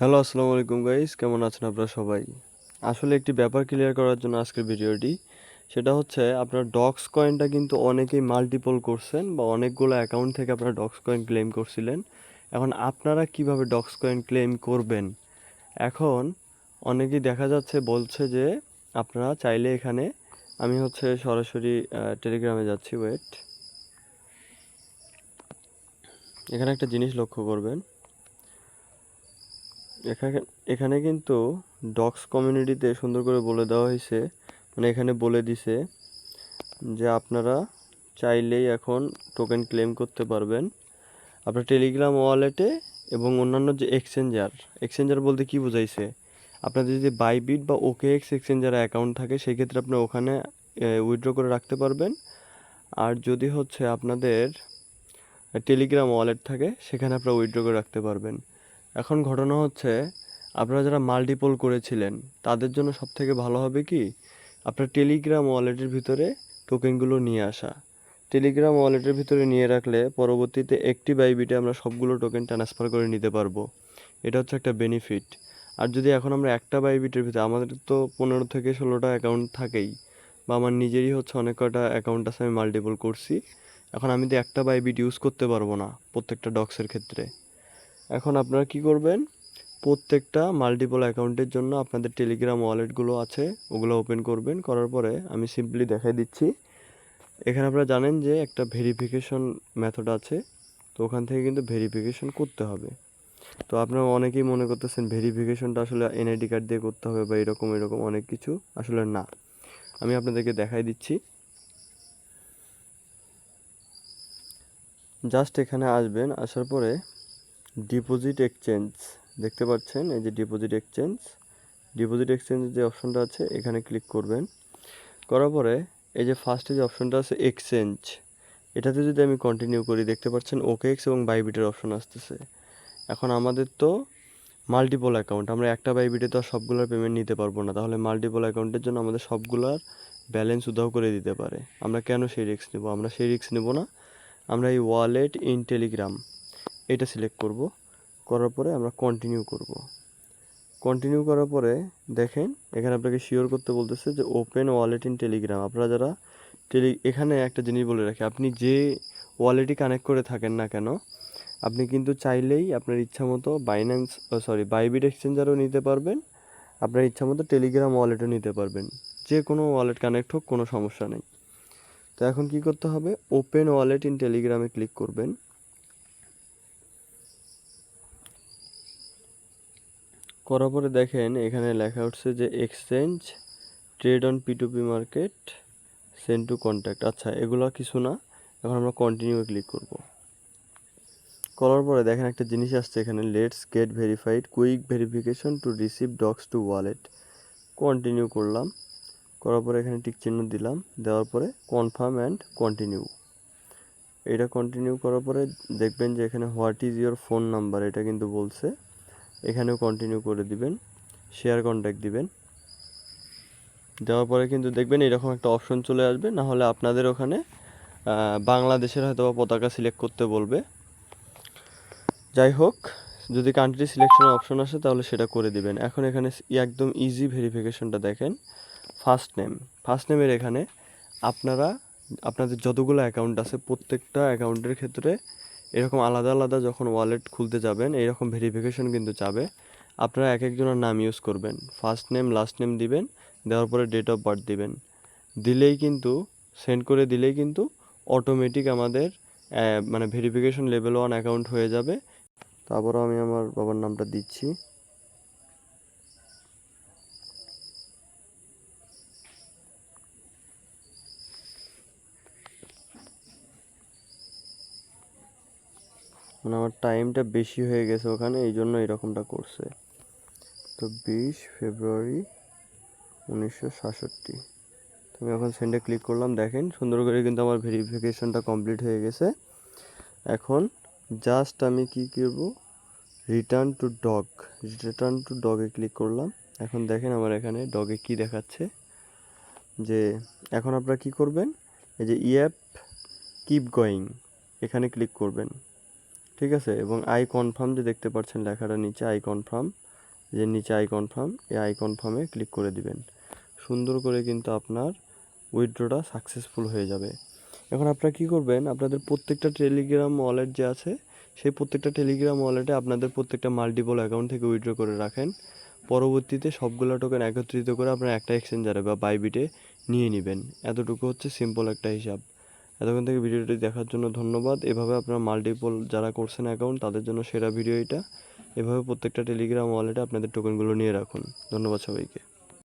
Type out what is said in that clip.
Hello, আসসালামু আলাইকুম guys, কেমন আছেন আপনারা সবাই? আসলে একটি ব্যাপার ক্লিয়ার করার জন্য আজকের ভিডিওটি। সেটা হচ্ছে আপনার ডক্স কয়েনটা কিন্তু অনেকেই মাল্টিপল করছেন বা অনেকগুলো অ্যাকাউন্ট থেকে আপনারা ডক্স কয়েন ক্লেম করছিলেন। এখন আপনারা কিভাবে ডক্স কয়েন ক্লেম করবেন? এখন অনেকেই দেখা যাচ্ছে বলছে যে আপনারা চাইলে এখানে আমি হচ্ছে সরাসরি টেলিগ্রামে যাচ্ছি, ওয়েট। এখানে একটা জিনিস লক্ষ্য করবেন। এখানে এখানে কিন্তু ডক্স কমিউনিটিতে সুন্দর করে বলে দেওয়া হয়েছে, মানে এখানে বলে দিছে যে আপনারা চাইলেই এখন টোকেন ক্লেম করতে পারবেন আপনার টেলিগ্রাম ওয়ালেটে এবং অন্যান্য যে এক্সচেঞ্জার বলতে কি বোঝাইছে, আপনাদের যদি বাইবিট বা ওকেএক্স এক্সচেঞ্জার অ্যাকাউন্ট থাকে সেক্ষেত্রে আপনি ওখানে উইথড্র করে রাখতে পারবেন। আর যদি হচ্ছে আপনাদের টেলিগ্রাম ওয়ালেট থাকে সেখানে আপনারা উইথড্র করে রাখতে পারবেন। এখন ঘটনা হচ্ছে আপনারা যারা মাল্টিপল করেছিলেন তাদের জন্য সবথেকে ভালো হবে কি আপনার টেলিগ্রাম ওয়ালেটের ভিতরে টোকেনগুলো নিয়ে আসা। টেলিগ্রাম ওয়ালেটের ভিতরে নিয়ে রাখলে পরবর্তীতে একটি বাইবিটে আমরা সবগুলো টোকেন ট্রান্সফার করে নিতে পারবো। এটা হচ্ছে একটা বেনিফিট। আর যদি এখন আমরা একটা বাইবিটের ভিতরে, আমাদের তো 15 থেকে 16টা অ্যাকাউন্ট থাকেই, বা আমার নিজেরই হচ্ছে অনেক কটা অ্যাকাউন্ট আছে, আমি মাল্টিপল করছি। এখন আমি তো একটা বাইবিট ইউজ করতে পারবো না প্রত্যেকটা ডক্সের ক্ষেত্রে। এখন আপনারা কি করবেন, প্রত্যেকটা মাল্টিপল অ্যাকাউন্টের জন্য আপনাদের টেলিগ্রাম ওয়ালেটগুলো আছে ওগুলো ওপেন করবেন। করার পরে আমি সিম্পলি দেখাই দিচ্ছি। এখানে আপনারা জানেন যে একটা ভেরিফিকেশন মেথড আছে, তো ওখান থেকে কিন্তু ভেরিফিকেশন করতে হবে। তো আপনারা অনেকেই মনে করতেছেন ভেরিফিকেশনটা আসলে এনআইডি কার্ড দিয়ে করতে হবে বা এরকম এরকম অনেক কিছু, আসলে না। আমি আপনাদেরকে দেখাই দিচ্ছি। জাস্ট এখানে আসবেন, আসার পরে ডিপোজিট এক্সচেঞ্জ দেখতে পাচ্ছেন, এই যে ডিপোজিট এক্সচেঞ্জ যে অপশনটা আছে এখানে ক্লিক করবেন। করার পরে এই যে ফার্স্টে যে অপশনটা আছে এক্সচেঞ্জ, এটাতে যদি আমি কন্টিনিউ করি দেখতে পাচ্ছেন ওকেএক্স এবং বাইবিটের অপশন আসতেছে। এখন আমাদের তো মাল্টিপল অ্যাকাউন্ট, আমরা একটা বাইবিটে তো আর সবগুলোর পেমেন্ট নিতে পারবো না, তাহলে মাল্টিপল অ্যাকাউন্টের জন্য আমাদের সবগুলার ব্যালেন্স উধাও করে দিতে পারে। আমরা কেন সেই রিস্ক নেব? আমরা সেই রিস্ক নেব না। আমরা এই ওয়ালেট ইন টেলিগ্রাম এটা সিলেক্ট করব। করার পরে আমরা কন্টিনিউ করব। কন্টিনিউ করার পরে দেখেন এখানে আপনাকে শিওর করতে বলতেছে যে ওপেন ওয়ালেট ইন টেলিগ্রাম। আপনারা যারা এখানে একটা জিনিস বলে রাখি, আপনি যে ওয়ালেটই কানেক্ট করে থাকেন না কেন, আপনি কিন্তু চাইলেই আপনার ইচ্ছা মতো বাইবিট এক্সচেঞ্জারও নিতে পারবেন, আপনার ইচ্ছা মতো টেলিগ্রাম ওয়ালেটও নিতে পারবেন। যে কোনো ওয়ালেট কানেক্ট হোক, কোনো সমস্যা নেই। তো এখন কি করতে হবে, ওপেন ওয়ালেট ইন টেলিগ্রামে ক্লিক করবেন। করার পরে দেখেন এখানে লেখা উঠছে যে exchange trade on P2P market send to contact. আচ্ছা, এগুলো কিছু না। এখন আমরা কন্টিনিউ ক্লিক করব। করার পরে দেখেন একটা জিনিস আসছে এখানে, let's get verified quick verification to receive docs to wallet. Continue করলাম। করার পরে এখানে টিক চিহ্ন দিলাম, দেওয়ার পরে কনফার্ম অ্যান্ড কন্টিনিউ। এটা কন্টিনিউ করার পরে দেখবেন যে এখানে what is your phone number এটা কিন্তু বলছে, এখানেও কন্টিনিউ করে দিবেন, শেয়ার কন্ট্যাক্ট দিবেন। দেওয়ার পরে কিন্তু দেখবেন এরকম একটা অপশন চলে আসবে, না হলে আপনাদের ওখানে বাংলাদেশের হয়তো বা পতাকা সিলেক্ট করতে বলবে। যাই হোক, যদি কান্ট্রি সিলেকশনের অপশন আসে তাহলে সেটা করে দিবেন। এখন এখানে একদম ইজি ভেরিফিকেশনটা দেখেন। ফার্স্ট নেমের এখানে আপনারা আপনাদের যতগুলো অ্যাকাউন্ট আছে প্রত্যেকটা অ্যাকাউন্টের ক্ষেত্রে এরকম আলাদা আলাদা যখন ওয়ালেট খুলতে যাবেন এইরকম ভেরিফিকেশন কিন্তু যাবে। আপনারা এক একজনের নাম ইউজ করবেন, ফার্স্ট নেম লাস্ট নেম দিবেন, দেওয়ার পরে ডেট অফ বার্থ দিবেন। দিলেই কিন্তু সেন্ড করে দিলেই কিন্তু অটোমেটিক আমাদের মানে ভেরিফিকেশন লেভেল 1 অ্যাকাউন্ট হয়ে যাবে। তারপরও আমি আমার বাবার নামটা দিচ্ছি। মানে আমার টাইমটা বেশি হয়ে গেছে ওখানে, এই জন্য এরকমটা করছে। তো 20 ফেব্রুয়ারি 1967। তো আমি এখন সেন্ডে ক্লিক করলাম, দেখেন সুন্দর করে কিন্তু আমার ভেরিফিকেশনটা কমপ্লিট হয়ে গেছে। এখন জাস্ট আমি কি করব, রিটার্ন টু ডগে ক্লিক করলাম। এখন দেখেন আমার এখানে ডগে কি দেখাচ্ছে, যে এখন আপনারা কি করবেন, এই যে ইয়াপ কিপ গোয়িং এখানে ক্লিক করবেন, ঠিক আছে। এবং আই কনফার্ম যে দেখতে পাচ্ছেন লেখাটা নিচে আই কনফার্ম, যে নিচে আই কনফার্ম, এই আই কনফার্মে ক্লিক করে দিবেন। সুন্দর করে কিন্তু আপনার উইথড্রটা সাকসেসফুল হয়ে যাবে। এখন আপনারা কী করবেন, আপনাদের প্রত্যেকটা টেলিগ্রাম ওয়ালেট যে আছে সেই প্রত্যেকটা টেলিগ্রাম ওয়ালেটে আপনাদের প্রত্যেকটা মাল্টিপল অ্যাকাউন্ট থেকে উইথড্র করে রাখেন। পরবর্তীতে সবগুলো টোকেন একত্রিত করে আপনারা একটা এক্সচেঞ্জারে বা বাইবিটে নিয়ে নেবেন। এতটুকু হচ্ছে সিম্পল একটা হিসাব। এতক্ষণ থেকে ভিডিওটি দেখার জন্য ধন্যবাদ। এভাবে আপনারা মাল্টিপল যারা করছেন অ্যাকাউন্ট তাদের জন্য সেরা ভিডিও এটা। এভাবে প্রত্যেকটা টেলিগ্রাম ওয়ালেটে আপনাদের টোকেনগুলো নিয়ে রাখুন। ধন্যবাদ সবাইকে।